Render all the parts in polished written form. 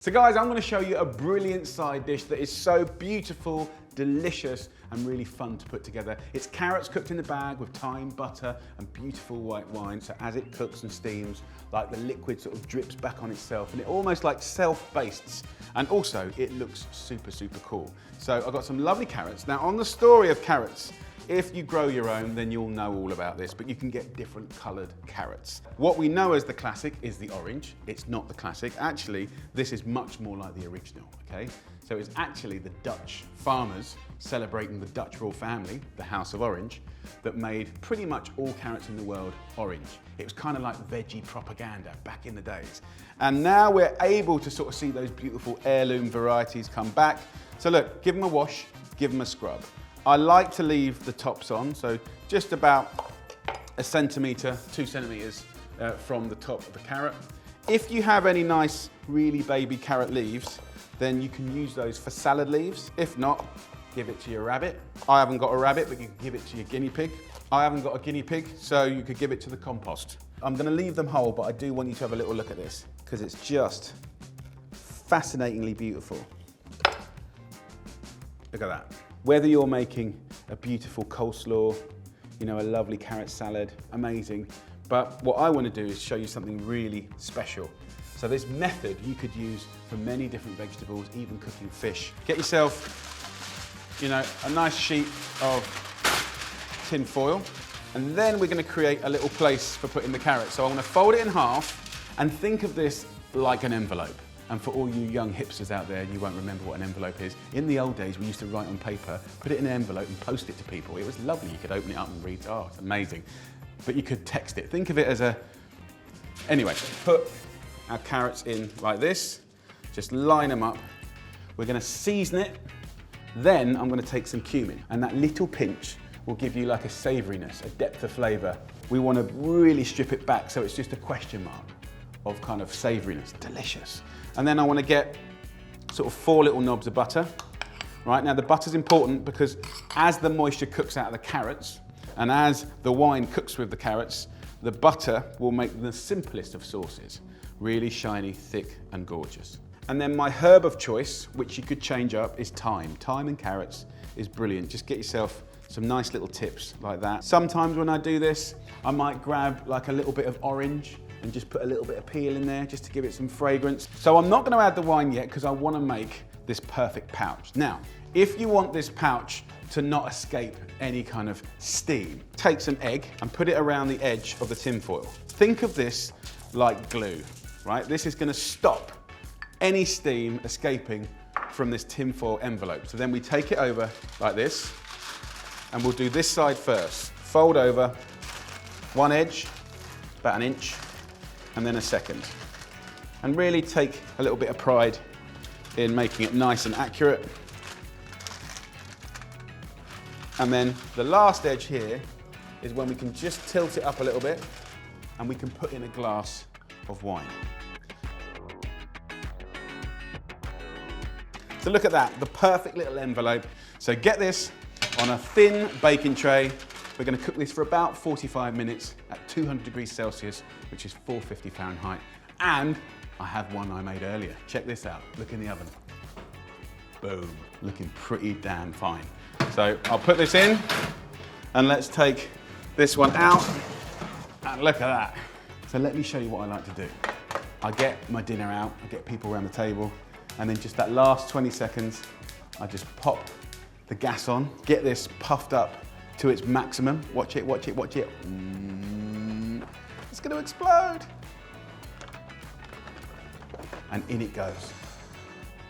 So guys, I'm going to show you a brilliant side dish that is so beautiful, delicious, and really fun to put together. It's carrots cooked in the bag with thyme, butter, and beautiful white wine. So as it cooks and steams, like the liquid sort of drips back on itself, and it almost like self-bastes. And also, it looks super, super cool. So I've got some lovely carrots. Now, on the story of carrots, if you grow your own, then you'll know all about this, but you can get different coloured carrots. What we know as the classic is the orange. It's not the classic. Actually, this is much more like the original, okay? So it's actually the Dutch farmers celebrating the Dutch royal family, the House of Orange, that made pretty much all carrots in the world orange. It was kind of like veggie propaganda back in the days. And now we're able to sort of see those beautiful heirloom varieties come back. So look, give them a wash, give them a scrub. I like to leave the tops on, so just about a centimetre, 2 centimetres from the top of the carrot. If you have any nice, really baby carrot leaves, then you can use those for salad leaves. If not, give it to your rabbit. I haven't got a rabbit, but you can give it to your guinea pig. I haven't got a guinea pig, so you could give it to the compost. I'm gonna leave them whole, but I do want you to have a little look at this, because it's just fascinatingly beautiful. Look at that. Whether you're making a beautiful coleslaw, you know, a lovely carrot salad, amazing. But what I want to do is show you something really special. So this method you could use for many different vegetables, even cooking fish. Get yourself, you know, a nice sheet of tin foil, and then we're going to create a little place for putting the carrots. So I'm going to fold it in half and think of this like an envelope. And for all you young hipsters out there, you won't remember what an envelope is. In the old days, we used to write on paper, put it in an envelope and post it to people. It was lovely. You could open it up and read, oh, it's amazing. But you could text it. Think of it as a... Anyway, put our carrots in like this. Just line them up. We're gonna season it. Then I'm gonna take some cumin. And that little pinch will give you like a savouriness, a depth of flavour. We wanna really strip it back so it's just a question mark of kind of savouriness, delicious. And then I want to get sort of 4 little knobs of butter. Right, now the butter's important because as the moisture cooks out of the carrots and as the wine cooks with the carrots, the butter will make the simplest of sauces, really shiny, thick and gorgeous. And then my herb of choice, which you could change up, is thyme. Thyme and carrots is brilliant. Just get yourself some nice little tips like that. Sometimes when I do this, I might grab like a little bit of orange and just put a little bit of peel in there just to give it some fragrance. So I'm not going to add the wine yet because I want to make this perfect pouch. Now, if you want this pouch to not escape any kind of steam, take some egg and put it around the edge of the tin foil. Think of this like glue, right? This is going to stop any steam escaping from this tin foil envelope. So then we take it over like this, and we'll do this side first. Fold over one edge, about an inch, and then a second. And really take a little bit of pride in making it nice and accurate. And then the last edge here is when we can just tilt it up a little bit and we can put in a glass of wine. So look at that, the perfect little envelope. So get this on a thin baking tray. We're going to cook this for about 45 minutes at 200 degrees Celsius, which is 450 Fahrenheit. And I have one I made earlier. Check this out. Look in the oven. Boom. Looking pretty damn fine. So I'll put this in and let's take this one out. And look at that. So let me show you what I like to do. I get my dinner out, I get people around the table, and then just that last 20 seconds, I just pop the gas on, get this puffed up to its maximum. Watch it, watch it, watch it. It's going to explode. And in it goes.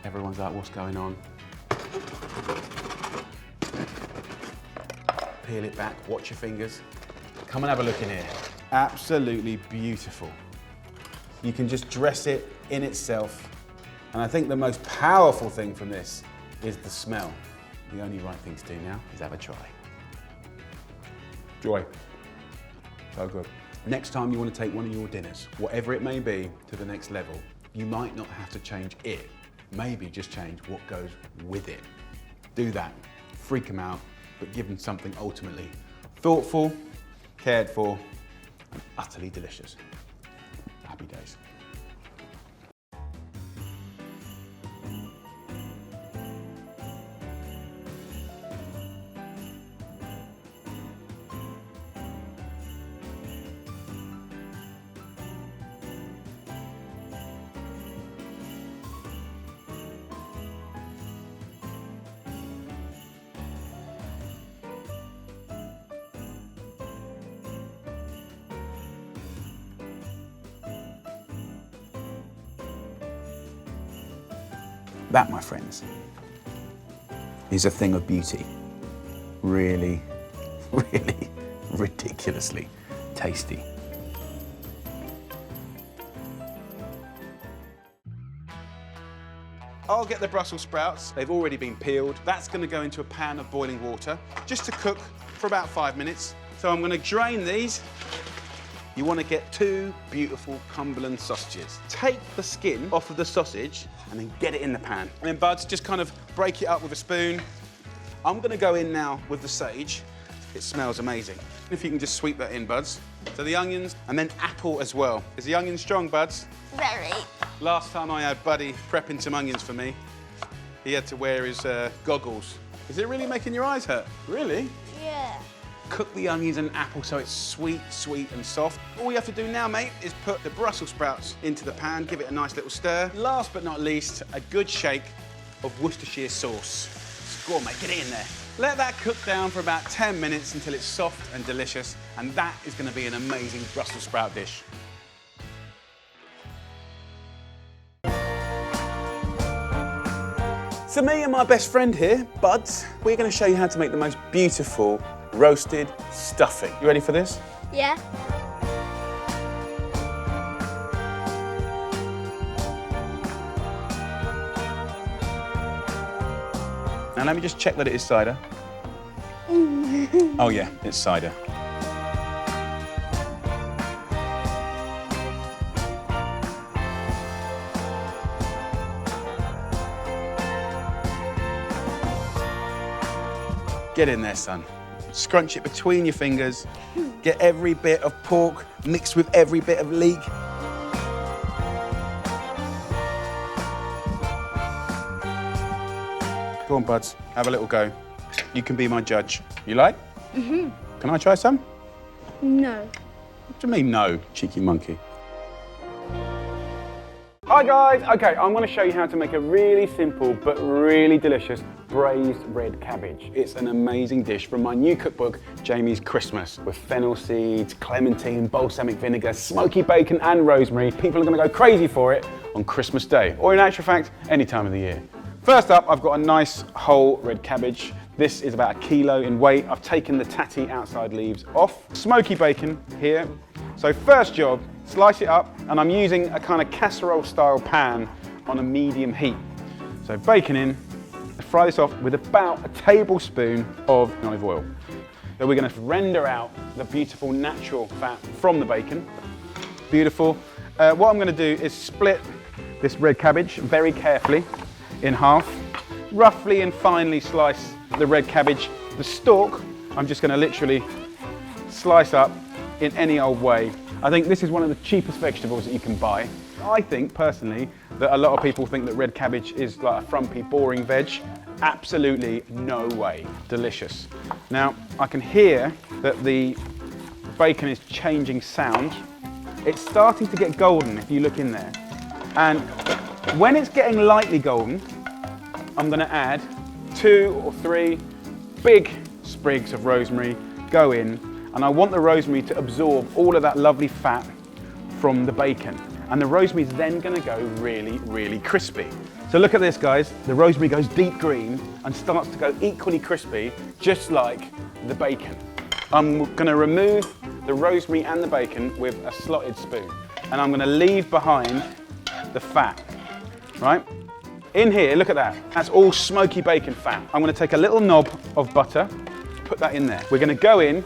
Everyone's like, what's going on? Peel it back, watch your fingers. Come and have a look in here. Absolutely beautiful. You can just dress it in itself. And I think the most powerful thing from this is the smell. The only right thing to do now is have a try. Joy. So good. Next time you want to take one of your dinners, whatever it may be, to the next level, you might not have to change it. Maybe just change what goes with it. Do that. Freak them out, but give them something ultimately thoughtful, cared for, and utterly delicious. Happy days. That, my friends, is a thing of beauty. Really, really ridiculously tasty. I'll get the Brussels sprouts. They've already been peeled. That's going to go into a pan of boiling water just to cook for about 5 minutes. So I'm going to drain these. You want to get 2 beautiful Cumberland sausages. Take the skin off of the sausage and then get it in the pan. And then, buds, just kind of break it up with a spoon. I'm going to go in now with the sage. It smells amazing. If you can just sweep that in, buds. So the onions, and then apple as well. Is the onion strong, buds? Very. Last time I had Buddy prepping some onions for me, he had to wear his goggles. Is it really making your eyes hurt? Really? Yeah. Cook the onions and apple so it's sweet, sweet and soft. All you have to do now, mate, is put the Brussels sprouts into the pan, give it a nice little stir. Last but not least, a good shake of Worcestershire sauce. Go on, mate, get it in there. Let that cook down for about 10 minutes until it's soft and delicious, and that is going to be an amazing Brussels sprout dish. So me and my best friend here, Buds, we're going to show you how to make the most beautiful roasted stuffing. You ready for this? Yeah. Now let me just check that it is cider. Oh yeah, it's cider. Get in there, son. Scrunch it between your fingers. Get every bit of pork mixed with every bit of leek. Go on, Buds, have a little go. You can be my judge. You like? Mm-hmm. Can I try some? No. What do you mean, no, cheeky monkey? Hi guys, okay, I'm going to show you how to make a really simple but really delicious braised red cabbage. It's an amazing dish from my new cookbook, Jamie's Christmas, with fennel seeds, clementine, balsamic vinegar, smoky bacon and rosemary. People are going to go crazy for it on Christmas Day, or in actual fact, any time of the year. First up, I've got a nice whole red cabbage. This is about 1 kilo in weight. I've taken the tatty outside leaves off. Smoky bacon here. So first job, slice it up, and I'm using a kind of casserole style pan on a medium heat. So bacon in, fry this off with about a tablespoon of olive oil. Then we're going to render out the beautiful natural fat from the bacon. Beautiful. What I'm going to do is split this red cabbage very carefully in half, roughly and finely slice the red cabbage. The stalk, I'm just going to literally slice up in any old way. I think this is one of the cheapest vegetables that you can buy. I think personally that a lot of people think that red cabbage is like a frumpy, boring veg. Absolutely no way. Delicious. Now I can hear that the bacon is changing sound. It's starting to get golden if you look in there. And when it's getting lightly golden, I'm going to add 2 or 3 big sprigs of rosemary, go in, and I want the rosemary to absorb all of that lovely fat from the bacon. And the rosemary is then going to go really, really crispy. So look at this, guys. The rosemary goes deep green and starts to go equally crispy, just like the bacon. I'm going to remove the rosemary and the bacon with a slotted spoon. And I'm going to leave behind the fat, right? In here, look at that. That's all smoky bacon fat. I'm going to take a little knob of butter, put that in there. We're going to go in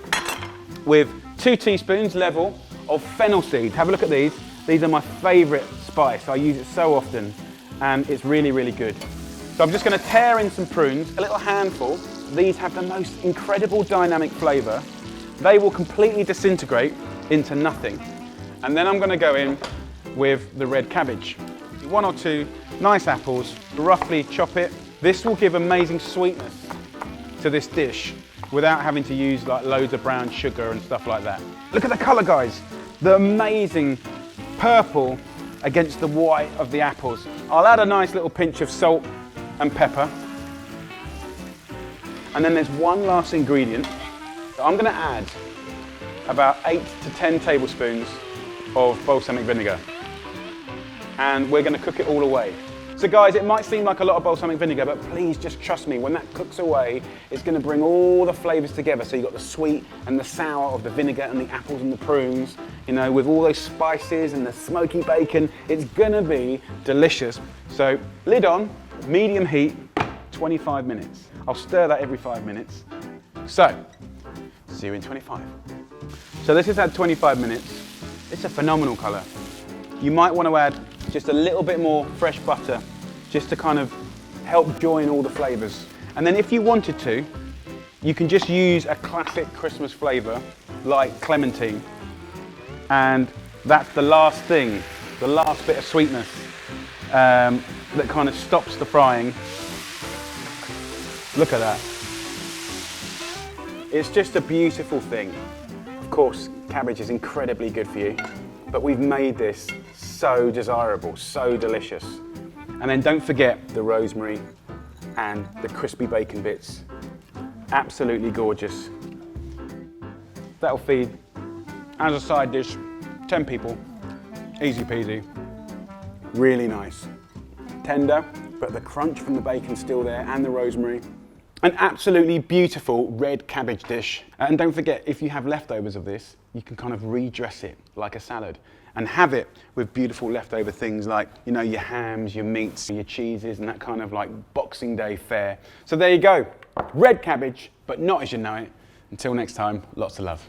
with 2 teaspoons level of fennel seed. Have a look at these. These are my favourite spice. I use it so often and it's really, really good. So I'm just going to tear in some prunes, a little handful. These have the most incredible dynamic flavour. They will completely disintegrate into nothing. And then I'm going to go in with the red cabbage. 1 or 2 nice apples, roughly chop it. This will give amazing sweetness to this dish without having to use like loads of brown sugar and stuff like that. Look at the colour, guys. The amazing purple against the white of the apples. I'll add a nice little pinch of salt and pepper. And then there's one last ingredient. I'm going to add about 8 to 10 tablespoons of balsamic vinegar. And we're going to cook it all away. So guys, it might seem like a lot of balsamic vinegar, but please just trust me, when that cooks away, it's gonna bring all the flavors together. So you've got the sweet and the sour of the vinegar and the apples and the prunes, you know, with all those spices and the smoky bacon. It's gonna be delicious. So lid on, medium heat, 25 minutes. I'll stir that every 5 minutes. So, see you in 25. So this has had 25 minutes. It's a phenomenal color. You might want to add just a little bit more fresh butter just to kind of help join all the flavors. And then if you wanted to, you can just use a classic Christmas flavor like clementine. And that's the last thing, the last bit of sweetness that kind of stops the frying. Look at that. It's just a beautiful thing. Of course, cabbage is incredibly good for you, but we've made this so desirable, so delicious. And then don't forget the rosemary and the crispy bacon bits. Absolutely gorgeous. That'll feed, as a side dish, 10 people. Easy peasy. Really nice. Tender, but the crunch from the bacon's still there, and the rosemary. An absolutely beautiful red cabbage dish. And don't forget, if you have leftovers of this, you can kind of redress it like a salad and have it with beautiful leftover things like, you know, your hams, your meats, your cheeses, and that kind of like Boxing Day fare. So there you go. Red cabbage, but not as you know it. Until next time, lots of love.